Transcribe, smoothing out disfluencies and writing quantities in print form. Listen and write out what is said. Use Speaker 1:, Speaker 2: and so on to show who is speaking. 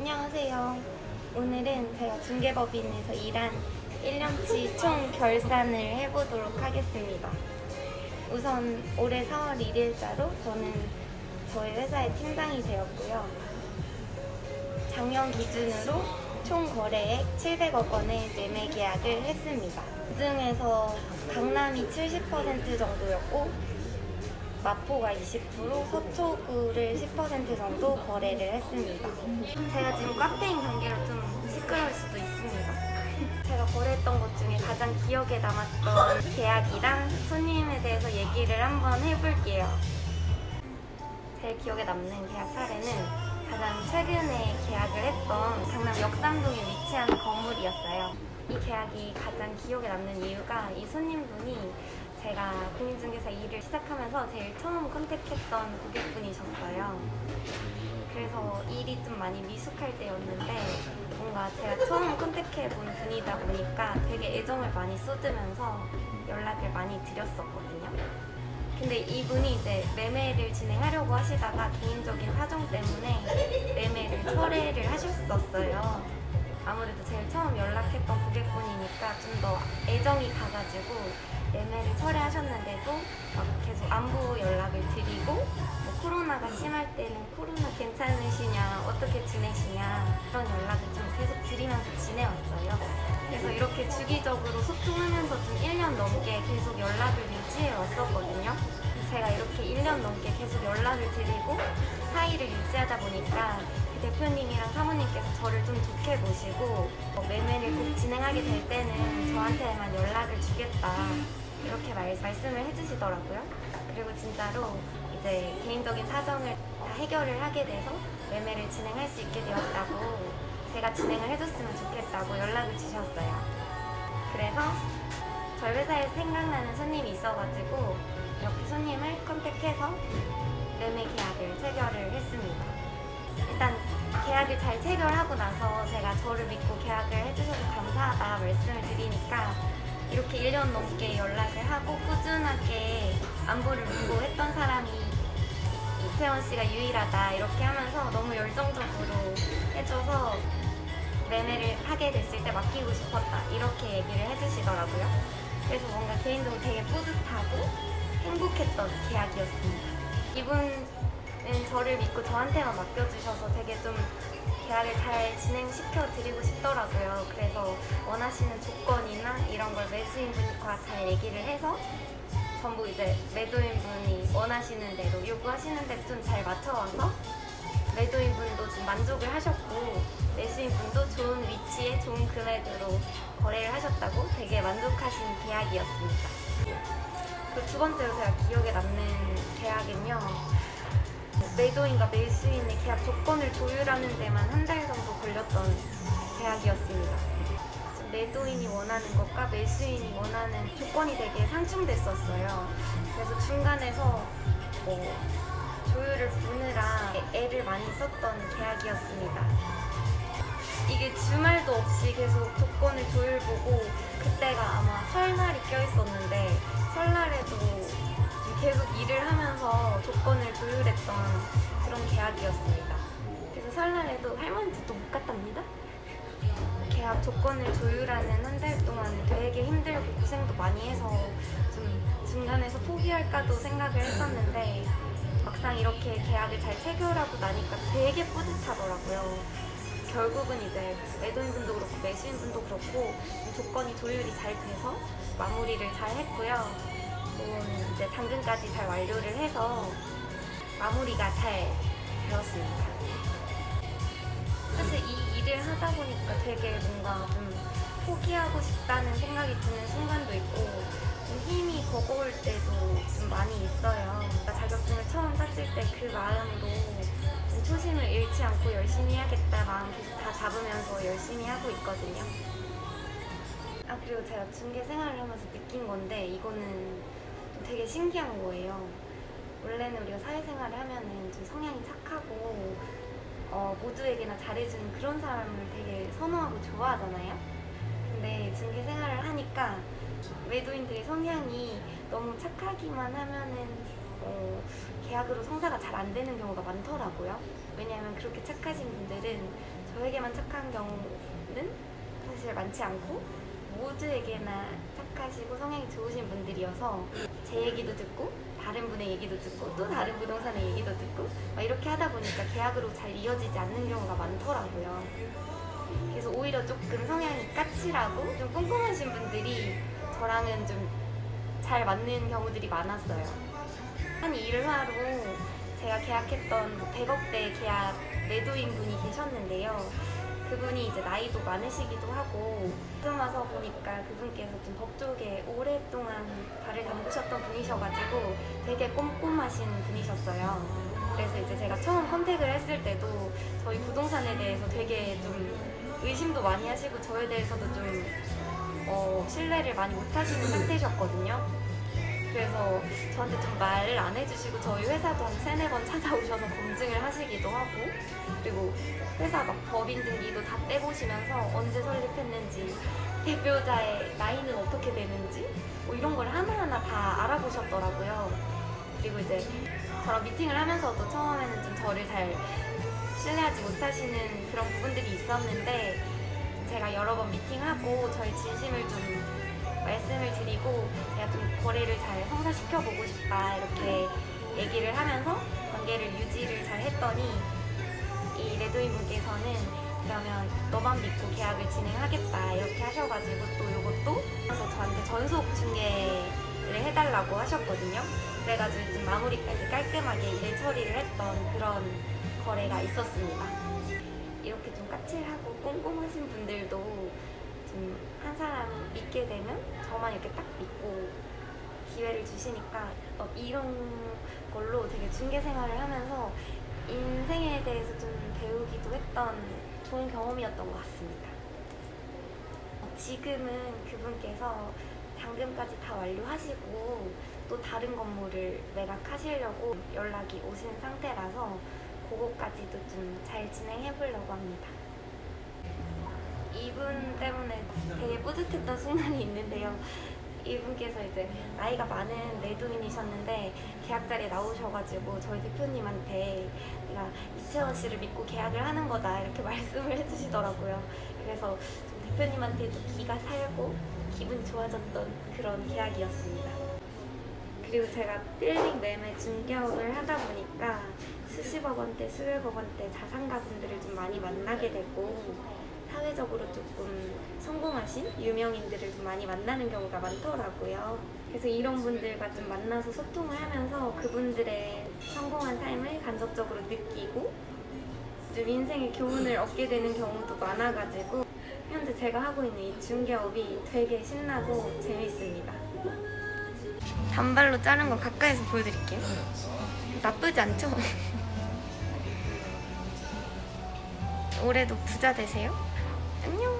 Speaker 1: 안녕하세요. 오늘은 제가 중개법인에서 일한 1년치 총 결산을 해보도록 하겠습니다. 우선 올해 4월 1일자로 저는 저희 회사의 팀장이 되었고요. 작년 기준으로 총 거래액 700억 원의 매매 계약을 했습니다. 그중에서 강남이 70% 정도였고 마포가 20%, 서초구를 10% 정도 거래를 했습니다. 제가 지금 카페인 관계로 좀 시끄러울 수도 있습니다. 제가 거래했던 것 중에 가장 기억에 남았던 계약이랑 손님에 대해서 얘기를 한번 해볼게요. 제일 기억에 남는 계약 사례는 가장 최근에 계약을 했던 강남 역삼동에 위치한 건물이었어요. 이 계약이 가장 기억에 남는 이유가 이 손님분이 제가 공인중개사 일을 시작하면서 제일 처음 컨택했던 고객분이셨어요. 그래서 일이 좀 많이 미숙할 때였는데 뭔가 제가 처음 컨택해본 분이다 보니까 되게 애정을 많이 쏟으면서 연락을 많이 드렸었거든요. 근데 이분이 이제 매매를 진행하려고 하시다가 개인적인 사정 때문에 매매를 철회를 하셨었어요. 아무래도 제일 처음 연락했던 고객분이니까 좀 더 애정이 가가지고 매매를 철회하셨는데도 막 계속 안부 연락을 드리고 뭐 코로나가 심할 때는 코로나 괜찮으시냐, 어떻게 지내시냐 그런 연락을 좀 계속 드리면서 지내왔어요. 그래서 이렇게 주기적으로 소통하면서 좀 1년 넘게 계속 연락을 유지해 왔었거든요. 제가 이렇게 1년 넘게 계속 연락을 드리고 사이를 유지하다 보니까 대표님이랑 사모님께서 저를 좀 좋게 보시고 매매를 꼭 진행하게 될 때는 저한테만 연락을 주겠다 이렇게 말씀을 해주시더라고요. 그리고 진짜로 이제 개인적인 사정을 다 해결을 하게 돼서 매매를 진행할 수 있게 되었다고 제가 진행을 해줬으면 좋겠다고 연락을 주셨어요. 그래서 저희 회사에 생각나는 손님이 있어가지고 이렇게 손님을 컨택해서 매매 계약을 체결을 했습니다. 일단 계약을 잘 체결하고 나서 제가 저를 믿고 계약을 해주셔서 감사하다 말씀을 드리니까 이렇게 1년 넘게 연락을 하고 꾸준하게 안부를 묻고 했던 사람이 이채원 씨가 유일하다 이렇게 하면서 너무 열정적으로 해줘서 매매를 하게 됐을 때 맡기고 싶었다 이렇게 얘기를 해주시더라고요. 그래서 뭔가 개인적으로 되게 뿌듯하고 행복했던 계약이었습니다. 이분은 저를 믿고 저한테만 맡겨주셔서 되게 좀 계약을 잘 진행시켜 드리고 싶더라고요. 그래서 원하시는 조건이나 이런 걸 매수인분과 잘 얘기를 해서 전부 이제 매도인분이 원하시는 대로 요구하시는 대로 좀 잘 맞춰와서 매도인분도 좀 만족을 하셨고 매수인분도 좋은 위치에 좋은 금액으로 거래를 하셨다고 되게 만족하신 계약이었습니다. 그 두 번째로 제가 기억에 남는 계약은요. 매도인과 매수인의 계약 조건을 조율하는 데만 한 달 정도 걸렸던 계약이었습니다. 매도인이 원하는 것과 매수인이 원하는 조건이 되게 상충됐었어요. 그래서 중간에서 조율을 보느라 애를 많이 썼던 계약이었습니다. 이게 주말도 없이 계속 조건을 조율 보고 그때가 아마 설날이 껴있었는데 설날에도 계속 일을 하면서 조건을 조율했던 그런 계약이었습니다. 그래서 설날에도 할머니 집도 못 갔답니다. 계약 조건을 조율하는 한 달 동안 되게 힘들고 고생도 많이 해서 좀 중간에서 포기할까도 생각을 했었는데 막상 이렇게 계약을 잘 체결하고 나니까 되게 뿌듯하더라고요. 결국은 이제 매도인분도 그렇고 매수인분도 그렇고 조건이 조율이 잘 돼서 마무리를 잘 했고요. 이제 잔금까지 잘 완료를 해서 마무리가 잘 되었습니다. 사실 이 일을 하다 보니까 되게 뭔가 좀 포기하고 싶다는 생각이 드는 순간도 있고 좀 힘이 버거울 때도 좀 많이 있어요. 자격증을 처음 땄을 때 그 마음으로 좀 초심을 잃지 않고 열심히 해야겠다 마음 계속 다 잡으면서 열심히 하고 있거든요. 그리고 제가 중개 생활을 하면서 느낀 건데 이거는 되게 신기한 거예요. 원래는 우리가 사회생활을 하면은 좀 성향이 착하고 모두에게나 잘해주는 그런 사람을 되게 선호하고 좋아하잖아요. 근데 중개 생활을 하니까 매도인들의 성향이 너무 착하기만 하면은 계약으로 성사가 잘 안 되는 경우가 많더라고요. 왜냐하면 그렇게 착하신 분들은 저에게만 착한 경우는 사실 많지 않고 모두에게나 착하시고 성향이 좋으신 분들이어서 제 얘기도 듣고 다른 분의 얘기도 듣고 또 다른 부동산의 얘기도 듣고 막 이렇게 하다 보니까 계약으로 잘 이어지지 않는 경우가 많더라고요. 그래서 오히려 조금 성향이 까칠하고 좀 꼼꼼하신 분들이 저랑은 좀 잘 맞는 경우들이 많았어요. 한 일화로 제가 계약했던 100억대 계약 매도인 분이 계셨는데요. 그분이 이제 나이도 많으시기도 하고 지금 와서 보니까 그분께서 좀 법 쪽에 오랫동안 발을 담그셨던 분이셔가지고 되게 꼼꼼하신 분이셨어요. 그래서 이제 제가 처음 컨택을 했을 때도 저희 부동산에 대해서 되게 좀 의심도 많이 하시고 저에 대해서도 좀 신뢰를 많이 못 하시는 상태셨거든요. 그래서 저한테 좀 말을 안 해주시고 저희 회사도 한 3-4번 찾아오셔서 검증을 하시기도 하고 그리고 회사 막 법인 등기도 다 떼보시면서 언제 설립했는지 대표자의 나이는 어떻게 되는지 뭐 이런 걸 하나하나 다 알아보셨더라고요. 그리고 이제 저랑 미팅을 하면서도 처음에는 좀 저를 잘 신뢰하지 못하시는 그런 부분들이 있었는데 제가 여러 번 미팅하고 저희 진심을 좀 말씀을 드리고 제가 좀 거래를 잘 성사시켜보고 싶다 이렇게 얘기를 하면서 관계를 유지를 잘 했더니 이 레드윈 분께서는 그러면 너만 믿고 계약을 진행하겠다 이렇게 하셔가지고 또 이것도 그래서 저한테 전속 중개를 해달라고 하셨거든요. 그래가지고 좀 마무리까지 깔끔하게 일 처리를 했던 그런 거래가 있었습니다. 이렇게 좀 까칠하고 꼼꼼하신 분들도 좀 한 사람 믿게 되면 저만 이렇게 딱 믿고 기회를 주시니까 이런 걸로 되게 중개 생활을 하면서 인생에 대해서 좀 배우기도 했던 좋은 경험이었던 것 같습니다. 지금은 그분께서 당근까지 다 완료하시고 또 다른 건물을 매각하시려고 연락이 오신 상태라서 그거까지도 좀 잘 진행해 보려고 합니다. 이분 때문에 되게 뿌듯했던 순간이 있는데요. 이분께서 이제 나이가 많은 매도인이셨는데 계약 자리에 나오셔가지고 저희 대표님한테 내가 이채원 씨를 믿고 계약을 하는 거다 이렇게 말씀을 해주시더라고요. 그래서 좀 대표님한테도 기가 살고 기분이 좋아졌던 그런 계약이었습니다. 그리고 제가 빌딩 매매 중개업을 하다 보니까 수십억 원대, 수백억 원대 자산가분들을 좀 많이 만나게 되고 사회적으로 조금 성공하신 유명인들을 좀 많이 만나는 경우가 많더라고요. 그래서 이런 분들과 좀 만나서 소통을 하면서 그분들의 성공한 삶을 간접적으로 느끼고 좀 인생의 교훈을 얻게 되는 경우도 많아가지고 현재 제가 하고 있는 이 중개업이 되게 신나고 재밌습니다. 단발로 자른 거 가까이서 보여드릴게요. 나쁘지 않죠? 올해도 부자 되세요. 안녕.